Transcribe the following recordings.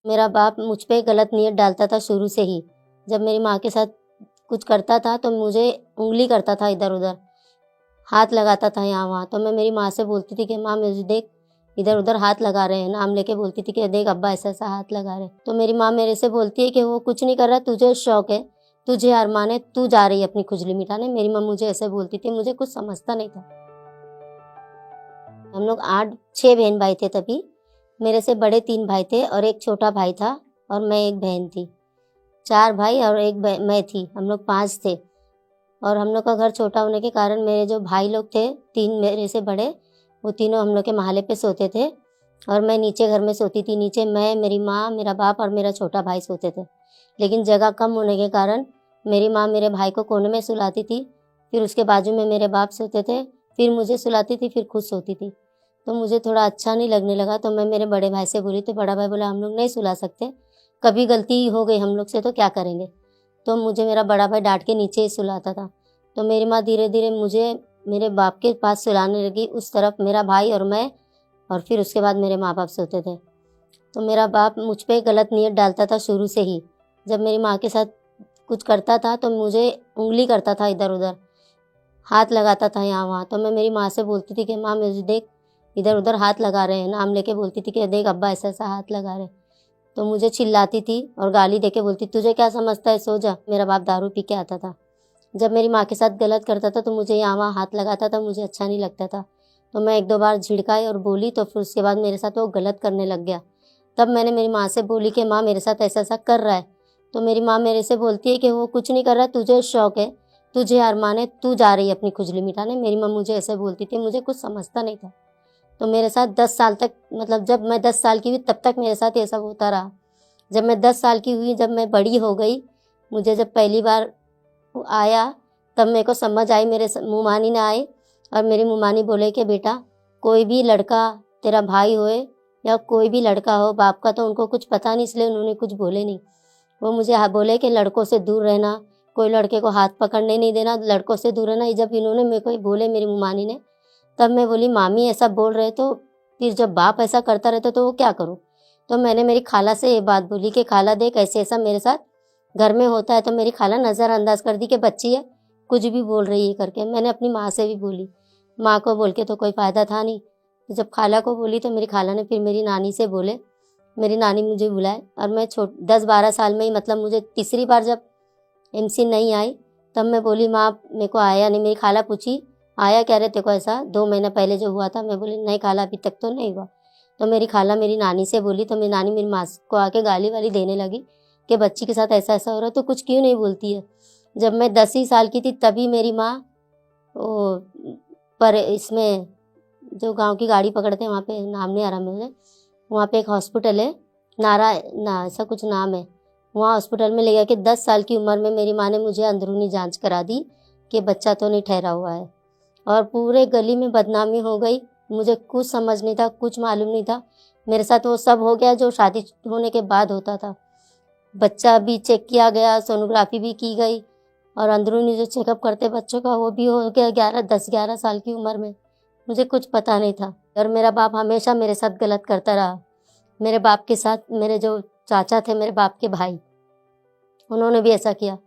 मेरा बाप मुझ पे गलत नियत डालता था शुरू से ही। जब मेरी माँ के साथ कुछ करता था तो मुझे उंगली करता था, इधर उधर हाथ लगाता था यहाँ वहाँ। तो मैं मेरी माँ से बोलती थी कि माँ मुझे देख, इधर उधर हाथ लगा रहे हैं, नाम लेके बोलती थी कि देख अब्बा ऐसा ऐसा हाथ लगा रहे हैं। तो मेरी माँ मेरे से बोलती है कि वो कुछ नहीं कर रहा, तुझे शौक है, तुझे अरमान है, तू जा रही है अपनी खुजली मिटाने। मेरी माँ मुझे ऐसे बोलती थी, मुझे कुछ समझता नहीं था। हम लोग 8-6 बहन भाई थे तभी। मेरे से बड़े 3 भाई थे और एक छोटा भाई था और मैं एक बहन थी। 4 भाई और एक मैं थी, हम लोग 5 थे। और हम लोग का घर छोटा होने के कारण मेरे जो भाई लोग थे 3 मेरे से बड़े, वो तीनों हम लोग के महाले पे सोते थे और मैं नीचे घर में सोती थी। नीचे मैं, मेरी माँ, मेरा बाप और मेरा छोटा भाई सोते थे। लेकिन जगह कम होने के कारण मेरी माँ मेरे भाई को कोने में सुलाती थी, फिर उसके बाजू में मेरे बाप सोते थे, फिर मुझे सुलाती थी, फिर खुद सोती थी। तो मुझे थोड़ा अच्छा नहीं लगने लगा तो मैं मेरे बड़े भाई से बोली, तो बड़ा भाई बोला हम लोग नहीं सुला सकते, कभी गलती हो गई हम लोग से तो क्या करेंगे। तो मुझे मेरा बड़ा भाई डांट के नीचे ही सुलाता था। तो मेरी माँ धीरे धीरे मुझे मेरे बाप के पास सुलाने लगी, उस तरफ मेरा भाई और मैं, और फिर उसके बाद मेरे माँ बाप सोते थे। तो मेरा बाप मुझ पे गलत नियत डालता था शुरू से ही। जब मेरी माँ के साथ कुछ करता था तो मुझे उंगली करता था, इधर उधर हाथ लगाता था यहाँ वहाँ। तो मैं मेरी माँ से बोलती थी कि माँ मुझे देख, इधर उधर हाथ लगा रहे हैं, नाम लेके बोलती थी कि देख अब्बा ऐसा ऐसा हाथ लगा रहे हैं। तो मुझे चिल्लाती थी और गाली देके बोलती, तुझे क्या समझता है, सो जा। मेरा बाप दारू पी के आता था। जब मेरी माँ के साथ गलत करता था तो मुझे यहाँ वहाँ हाथ लगाता था, मुझे अच्छा नहीं लगता था। तो मैं 1-2 बार झिड़काई और बोली, तो फिर उसके बाद मेरे साथ वो गलत करने लग गया। तब मैंने मेरी माँ से बोली कि माँ मेरे साथ ऐसा ऐसा कर रहा है। तो मेरी माँ मेरे से बोलती है कि वो कुछ नहीं कर रहा, तुझे शौक है, तुझे अरमान है, तू जा रही है अपनी खुजली मिटाने। मेरी माँ मुझे ऐसे बोलती थी, मुझे कुछ समझता नहीं था। तो मेरे साथ 10 साल तक, मतलब जब मैं 10 साल की हुई तब तक मेरे साथ ये सब होता रहा। जब मैं 10 साल की हुई, जब मैं बड़ी हो गई, मुझे जब पहली बार वो आया तब मेरे को समझ आई। मेरे मुमानी ने आई और मेरी मुमानी बोले कि बेटा, कोई भी लड़का तेरा भाई होए या कोई भी लड़का हो, बाप का तो उनको कुछ पता नहीं, इसलिए उन्होंने कुछ बोले नहीं। वो मुझे बोले कि लड़कों से दूर रहना, कोई लड़के को हाथ पकड़ने नहीं देना, लड़कों से दूर रहना। जब इन्होंने मेरे को बोले, मेरी मुमानी ने, तब मैं बोली मामी ऐसा बोल रहे तो फिर जब बाप ऐसा करता रहता तो वो क्या करूँ। तो मैंने मेरी खाला से ये बात बोली कि खाला देख, ऐसे ऐसा मेरे साथ घर में होता है। तो मेरी खाला नज़रअंदाज कर दी कि बच्ची है, कुछ भी बोल रही है करके। मैंने अपनी माँ से भी बोली, माँ को बोल के तो कोई फ़ायदा था नहीं। तो जब खाला को बोली तो मेरी खाला ने फिर मेरी नानी से बोले, मेरी नानी मुझे बुलाए और मैं 10-12 साल में ही, मतलब मुझे तीसरी बार जब एमसी नहीं आई तब मैं बोली माँ मेरे को आया नहीं। मेरी खाला पूछी आया क्या रे तेरे को, ऐसा 2 महीना पहले जो हुआ था। मैं बोली नहीं खाला अभी तक तो नहीं हुआ। तो मेरी खाला मेरी नानी से बोली तो मेरी नानी मेरी माँ को आके गाली वाली देने लगी कि बच्ची के साथ ऐसा ऐसा हो रहा है तो कुछ क्यों नहीं बोलती है। जब मैं 10 ही साल की थी तभी मेरी माँ वो पर इसमें जो गांव की गाड़ी पकड़ते हैं वहाँ पे, नाम नहीं आ रहा मुझे, वहाँ पे एक हॉस्पिटल है, नारा ना ऐसा कुछ नाम है, वहाँ हॉस्पिटल में ले गया कि 10 साल की उम्र में मेरी माँ ने मुझे अंदरूनी जांच करा दी कि बच्चा तो नहीं ठहरा हुआ है। और पूरे गली में बदनामी हो गई। मुझे कुछ समझ नहीं था, कुछ मालूम नहीं था। मेरे साथ वो सब हो गया जो शादी होने के बाद होता था। बच्चा भी चेक किया गया, सोनोग्राफी भी की गई और अंदरूनी जो चेकअप करते बच्चों का वो भी हो गया 10-11 साल की उम्र में। मुझे कुछ पता नहीं था और मेरा बाप हमेशा मेरे साथ गलत करता रहा। मेरे बाप के साथ मेरे जो चाचा थे, मेरे बाप के भाई, उन्होंने भी ऐसा किया।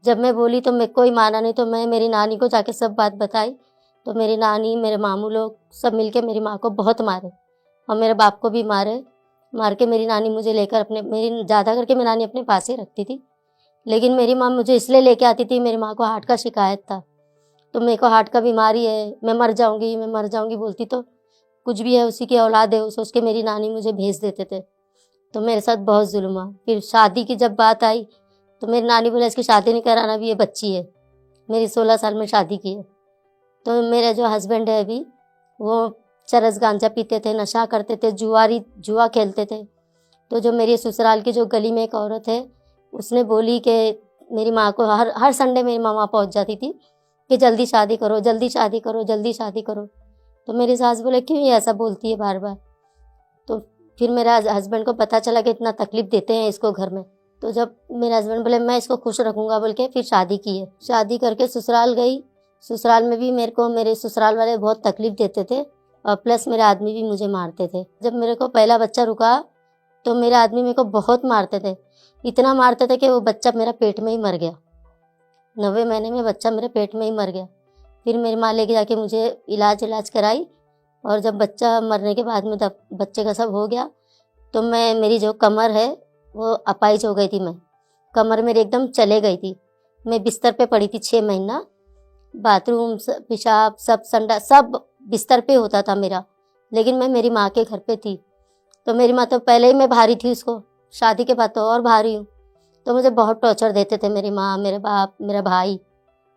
जब मैं बोली तो मेरे कोई माना नहीं, तो मैं मेरी नानी को जाके सब बात बताई। तो मेरी नानी, मेरे मामू लोग सब मिलके मेरी माँ को बहुत मारे और मेरे बाप को भी मारे। मार के मेरी नानी मुझे लेकर मेरी ज़्यादा करके मेरी नानी अपने पास ही रखती थी। लेकिन मेरी माँ मुझे इसलिए लेके आती थी, मेरी माँ को हार्ट का शिकायत था। तो मेरे को हार्ट का बीमारी है, मैं मर जाऊँगी बोलती, तो कुछ भी है उसी की औलाद है वो सोच के मेरी नानी मुझे भेज देते थे। तो मेरे साथ बहुत जुल्म हुआ। फिर शादी की जब बात आई तो मेरी नानी बोला इसकी शादी नहीं कराना, भी ये बच्ची है। मेरी 16 साल में शादी की है। तो मेरे जो हस्बैंड है अभी, वो चरस गांजा पीते थे, नशा करते थे, जुआ खेलते थे। तो जो मेरी ससुराल की जो गली में एक औरत है, उसने बोली कि मेरी माँ को हर संडे मेरी माँ वहाँ पहुँच जाती थी कि जल्दी शादी करो, जल्दी शादी करो, जल्दी शादी करो। तो मेरी सास बोले क्यों ये ऐसा बोलती है बार बार। तो फिर मेरे हस्बैंड को पता चला कि इतना तकलीफ देते हैं इसको घर में। तो जब मेरे हस्बैंड बोले मैं इसको खुश रखूँगा बोल के फिर शादी की है। शादी करके ससुराल गई। ससुराल में भी मेरे को मेरे ससुराल वाले बहुत तकलीफ देते थे और प्लस मेरे आदमी भी मुझे मारते थे। जब मेरे को पहला बच्चा रुका तो मेरे आदमी मेरे को बहुत मारते थे, इतना मारते थे कि वो बच्चा मेरा पेट में ही मर गया। 9वें महीने में बच्चा मेरे पेट में ही मर गया। फिर मेरी माँ लेके जाके मुझे इलाज कराई, और जब बच्चा मरने के बाद में जब बच्चे का सब हो गया तो मेरी जो कमर है वो अपाइज हो गई थी। मैं कमर मेरी एकदम चले गई थी। मैं बिस्तर पे पड़ी थी 6 महीना। बाथरूम पेशाब सब संडास सब बिस्तर पे होता था मेरा, लेकिन मैं मेरी माँ के घर पे थी। तो मेरी माँ तो पहले ही मैं भारी थी, उसको शादी के बाद तो और भारी हूँ। तो मुझे बहुत टॉर्चर देते थे मेरी माँ, मेरे बाप, मेरा भाई,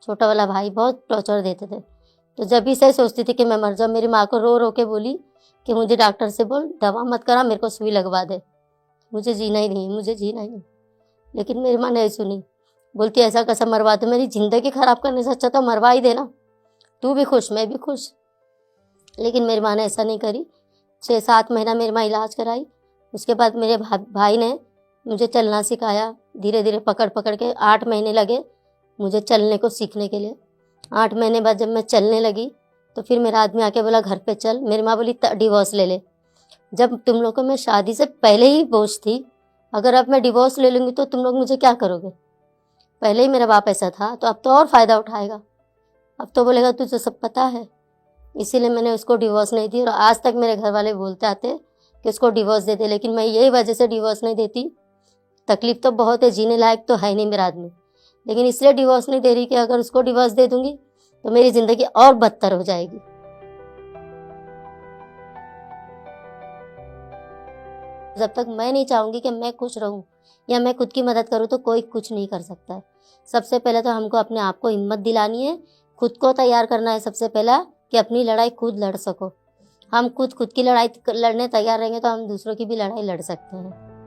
छोटा वाला भाई बहुत टॉर्चर देते थे। तो जब भी से सोचती थी कि मैं मर जाऊँ, मेरी माँ को रो रो के बोली कि मुझे डॉक्टर से बोल दवा मत करा, मेरे को सुई लगवा दे, मुझे जीना ही नहीं, मुझे जीना ही नहीं। लेकिन मेरी माँ नहीं सुनी, बोलती ऐसा कैसा मरवा दे, मेरी ज़िंदगी ख़राब करने से अच्छा तो मरवा ही देना, तू भी खुश मैं भी खुश। लेकिन मेरी माँ ने ऐसा नहीं करी। 6-7 महीना मेरी माँ इलाज कराई। उसके बाद मेरे भाई ने मुझे चलना सिखाया, धीरे धीरे पकड़ पकड़ के 8 महीने लगे मुझे चलने को सीखने के लिए। 8 महीने बाद जब मैं चलने लगी तो फिर मेरा आदमी आके बोला घर पे चल। मेरी माँ बोली डिवोर्स ले ले। जब तुम लोग को मैं शादी से पहले ही बोझ थी, अगर अब मैं डिवोर्स ले लूँगी तो तुम लोग मुझे क्या करोगे। पहले ही मेरा बाप ऐसा था तो अब तो और फ़ायदा उठाएगा, अब तो बोलेगा तुझे सब पता है। इसीलिए मैंने उसको डिवोर्स नहीं दी, और आज तक मेरे घर वाले बोलते आते कि उसको डिवोर्स दे दे, लेकिन मैं यही वजह से डिवोर्स नहीं देती। तकलीफ़ तो बहुत है, जीने लायक तो है नहीं मेरा आदमी, लेकिन इसलिए डिवोर्स नहीं दे रही कि अगर उसको डिवोर्स दे दूँगी तो मेरी ज़िंदगी और बदतर हो जाएगी। जब तक मैं नहीं चाहूँगी कि मैं खुश रहूँ या मैं खुद की मदद करूँ तो कोई कुछ नहीं कर सकता है। सबसे पहले तो हमको अपने आप को हिम्मत दिलानी है, खुद को तैयार करना है सबसे पहला कि अपनी लड़ाई खुद लड़ सको। हम खुद की लड़ाई लड़ने तैयार रहेंगे तो हम दूसरों की भी लड़ाई लड़ सकते हैं।